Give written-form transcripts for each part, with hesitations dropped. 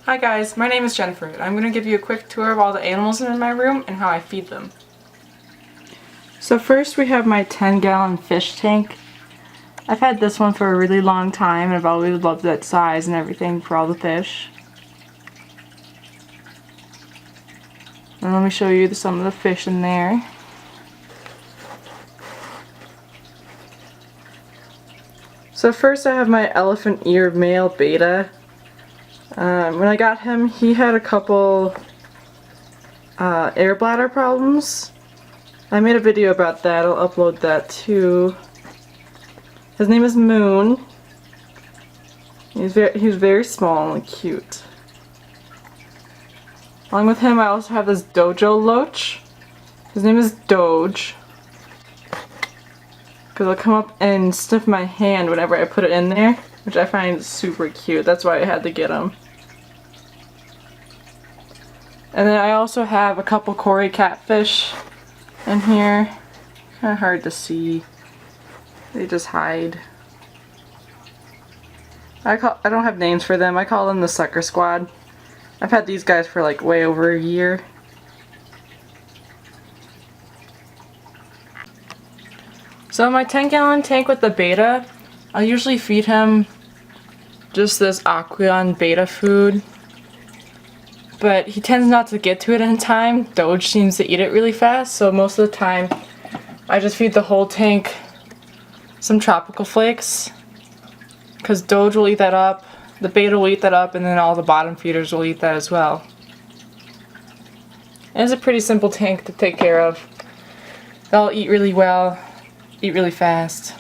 Hi guys, my name is Jennifer and I'm going to give you a quick tour of all the animals in my room and how I feed them. So first we have my 10-gallon fish tank. I've had this one for a really long time and I've always loved that size and everything for all the fish. And let me show you some of the fish in there. So first I have my elephant ear male betta. When I got him, he had a couple air bladder problems. I made a video about that. I'll upload that too. His name is Moon. He's very small and cute. Along with him, I also have this dojo loach. His name is Doge. Because he'll come up and sniff my hand whenever I put it in there, which I find super cute. That's why I had to get him. And then I also have a couple Cory catfish in here. Kind of hard to see. They just hide. I don't have names for them. I call them the sucker squad. I've had these guys for like way over a year. So my 10-gallon tank with the betta, I'll usually feed him just this Aqueon betta food. But he tends not to get to it in time. Doge seems to eat it really fast, so most of the time I just feed the whole tank some tropical flakes. Because Doge will eat that up, the betta will eat that up, and then all the bottom feeders will eat that as well. And it's a pretty simple tank to take care of. They'll eat really well, eat really fast.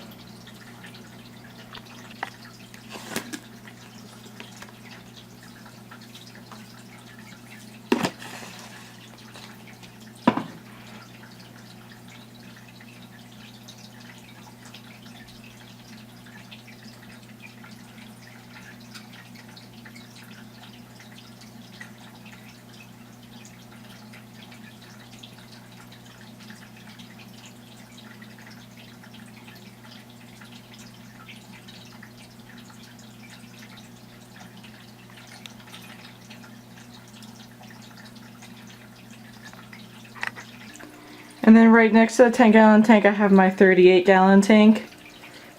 And then right next to the 10-gallon tank I have my 38-gallon tank.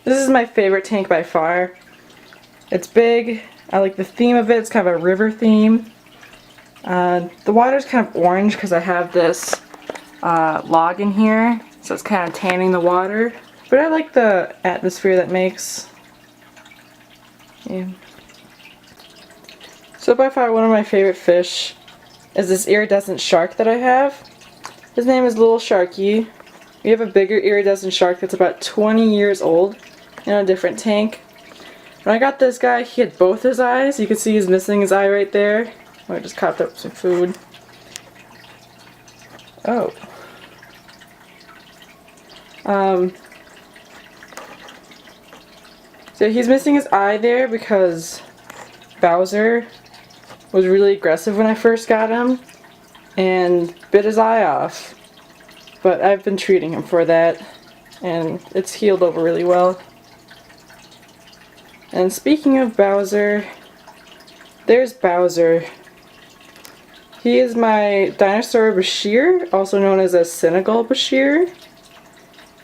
This is my favorite tank by far. It's big. I like the theme of it. It's kind of a river theme. The water's kind of orange because I have this log in here, so it's kind of tanning the water. But I like the atmosphere that makes. Yeah. So by far one of my favorite fish is this iridescent shark that I have. His name is Little Sharky. We have a bigger iridescent shark that's about 20 years old in a different tank. When I got this guy, he had both his eyes. You can see he's missing his eye right there. I just copped up some food. Oh. So he's missing his eye there because Bowser was really aggressive when I first got him and bit his eye off. But I've been treating him for that and it's healed over really well. And speaking of Bowser, there's Bowser. He is my dinosaur bichir, also known as a Senegal bichir.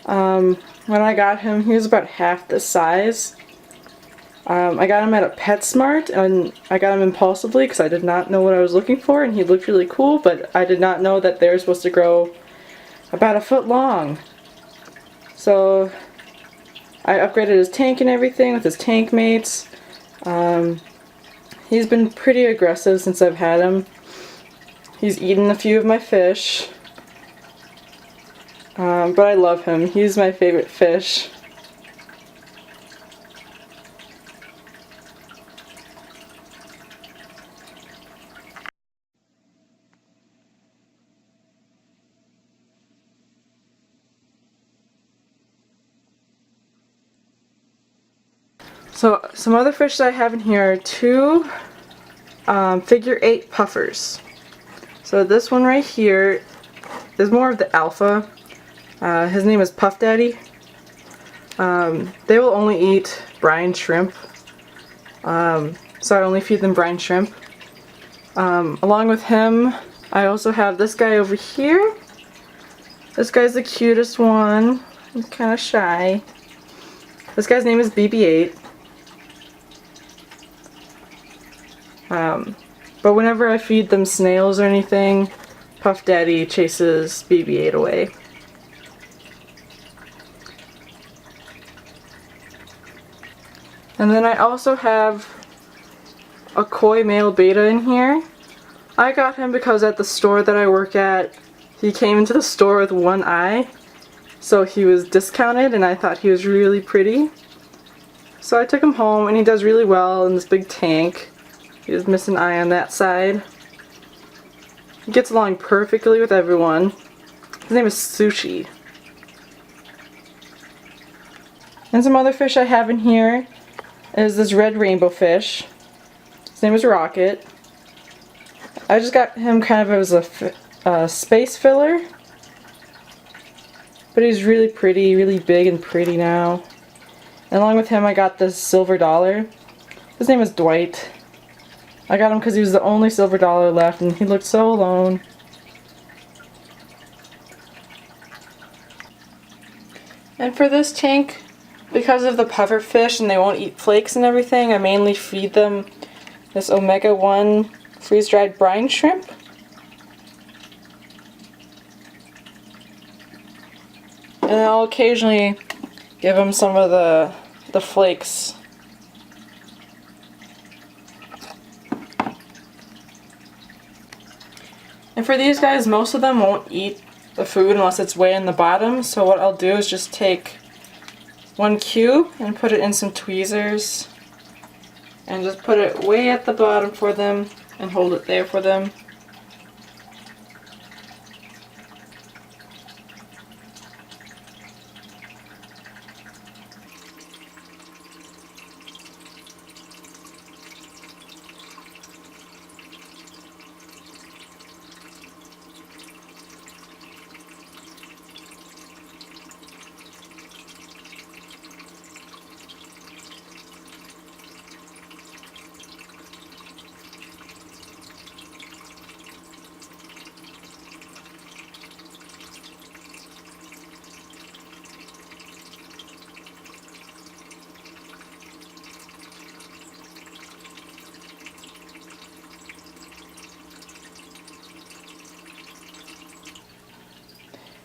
When I got him, he was about half the size. I got him at a PetSmart, and I got him impulsively because I did not know what I was looking for, and he looked really cool, but I did not know that they're supposed to grow about a foot long. So I upgraded his tank and everything with his tank mates. He's been pretty aggressive since I've had him. He's eaten a few of my fish. But I love him. He's my favorite fish. So some other fish that I have in here are two figure 8 puffers. So this one right here is more of the alpha. His name is Puff Daddy. They will only eat brine shrimp. So I only feed them brine shrimp. Along with him, I also have this guy over here. This guy's the cutest one. He's kind of shy. This guy's name is BB-8. But whenever I feed them snails or anything, Puff Daddy chases BB-8 away. And then I also have a koi male betta in here. I got him because at the store that I work at, he came into the store with one eye. So he was discounted and I thought he was really pretty. So I took him home and he does really well in this big tank. He just missed an eye on that side. He gets along perfectly with everyone. His name is Sushi. And some other fish I have in here is this red rainbow fish. His name is Rocket. I just got him kind of as a space filler. But he's really pretty, really big and pretty now. And along with him I got this silver dollar. His name is Dwight. I got him because he was the only silver dollar left and he looked so alone. And for this tank, because of the pufferfish and they won't eat flakes and everything, I mainly feed them this omega-1 freeze-dried brine shrimp. And I'll occasionally give them some of the flakes. And for these guys, most of them won't eat the food unless it's way in the bottom. So what I'll do is just take one cube and put it in some tweezers and just put it way at the bottom for them and hold it there for them.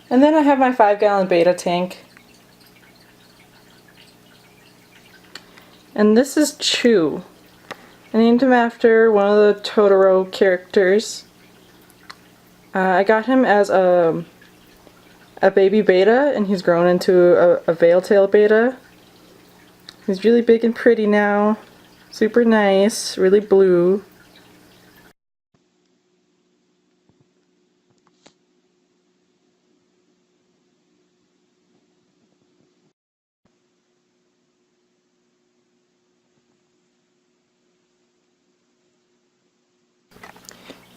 And then I have my 5-gallon betta tank. And this is Chew. I named him after one of the Totoro characters. I got him as a baby betta and he's grown into a veil-tail betta. He's really big and pretty now. Super nice, really blue.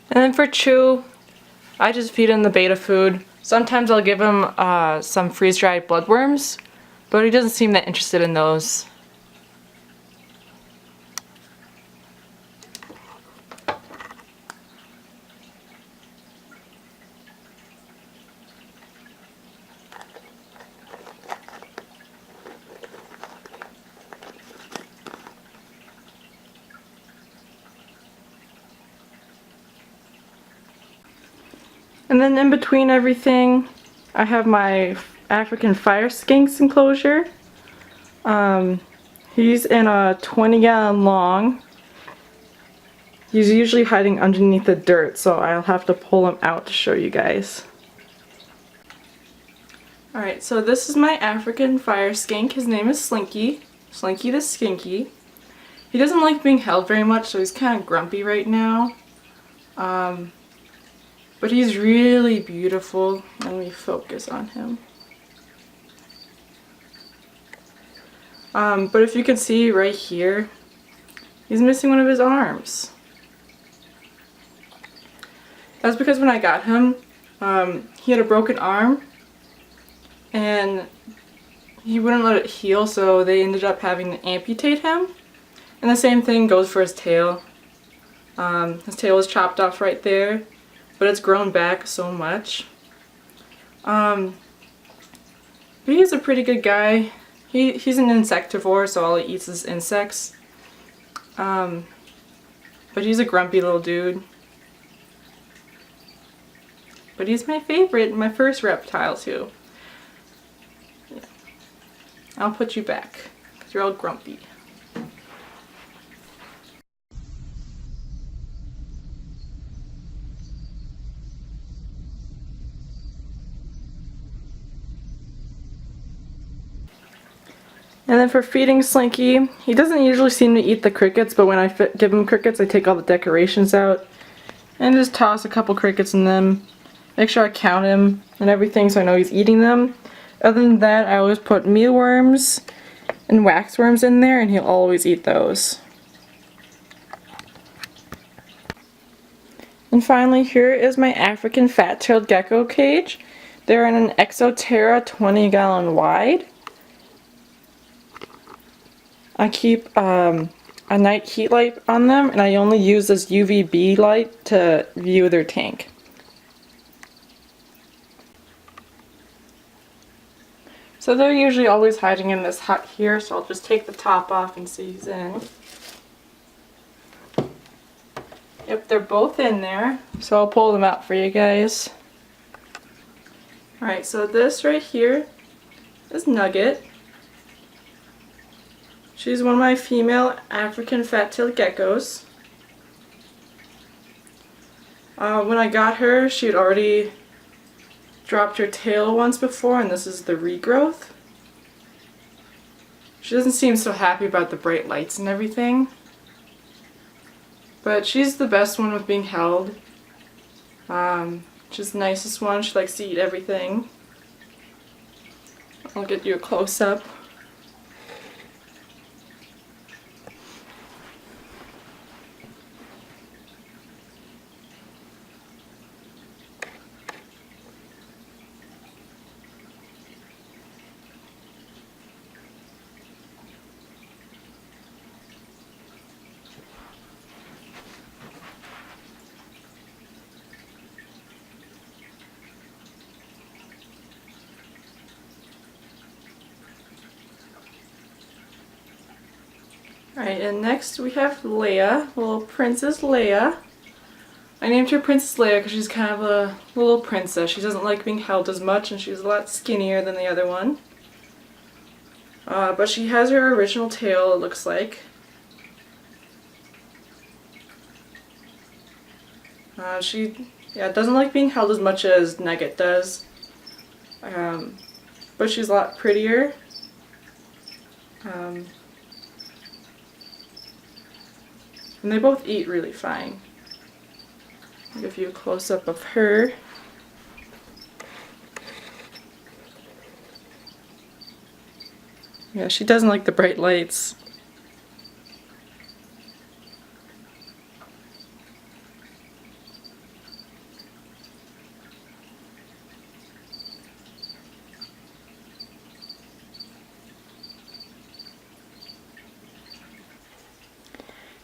And then for Chew, I just feed him the betta food. Sometimes I'll give him some freeze-dried bloodworms, but he doesn't seem that interested in those. And then in between everything, I have my African fire skinks enclosure. He's in a 20-gallon long. He's usually hiding underneath the dirt, so I'll have to pull him out to show you guys. Alright, so this is my African fire skink. His name is Slinky. Slinky the Skinky. He doesn't like being held very much, so he's kind of grumpy right now. But he's really beautiful. Let me focus on him. But if you can see right here, he's missing one of his arms. That's because when I got him, he had a broken arm and he wouldn't let it heal, so they ended up having to amputate him. And the same thing goes for his tail. His tail was chopped off right there, but it's grown back so much. But he's a pretty good guy. He's an insectivore, so all he eats is insects. But he's a grumpy little dude. But he's my favorite, my first reptile too. Yeah. I'll put you back, because you're all grumpy. And then for feeding Slinky, he doesn't usually seem to eat the crickets, but when I give him crickets, I take all the decorations out and just toss a couple crickets in them. Make sure I count him and everything so I know he's eating them. Other than that, I always put mealworms and waxworms in there, and he'll always eat those. And finally, here is my African fat-tailed gecko cage. They're in an Exoterra 20-gallon wide. I keep a night heat light on them, and I only use this UVB light to view their tank. So they're usually always hiding in this hut here, so I'll just take the top off and see who's in. Yep, they're both in there, so I'll pull them out for you guys. Alright, so this right here is Nugget. She's one of my female African fat-tailed geckos. When I got her, she had already dropped her tail once before, and this is the regrowth. She doesn't seem so happy about the bright lights and everything. But she's the best one with being held. She's the nicest one. She likes to eat everything. I'll get you a close-up. Alright, and next we have Leia, little Princess Leia. I named her Princess Leia because she's kind of a little princess. She doesn't like being held as much, and she's a lot skinnier than the other one. But she has her original tail, it looks like. She doesn't like being held as much as Nugget does. But she's a lot prettier. And they both eat really fine. I'll give you a close-up of her. Yeah, she doesn't like the bright lights.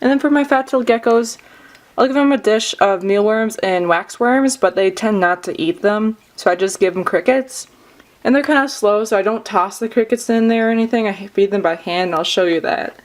And then for my fat-tailed geckos, I'll give them a dish of mealworms and waxworms, but they tend not to eat them, so I just give them crickets. And they're kind of slow, so I don't toss the crickets in there or anything. I feed them by hand, and I'll show you that.